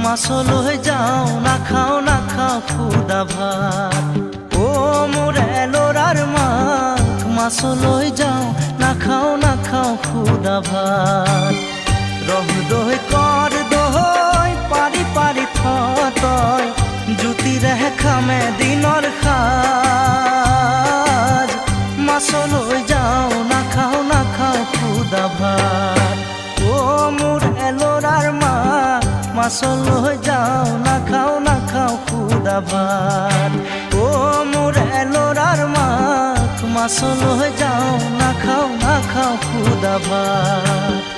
Muscle হয়ে যাও না খাও খুদা ভাত। ও মোরে লোরার মাখ মাছল হয়ে যাও না খাও খুদা ভাত। রহ দই কর দই পারি পারি থতয় জুতি রেহে খামে দিনর খাজ। মাছল হয়ে যাও না খাও খুদা ভাত। ও মোর এলোরার মা মাছল হয়ে যাও না খাও খুদা ভাত। ও মোর এলোরার মা মাছল হয়ে যাও না খাও খুদা ভাত।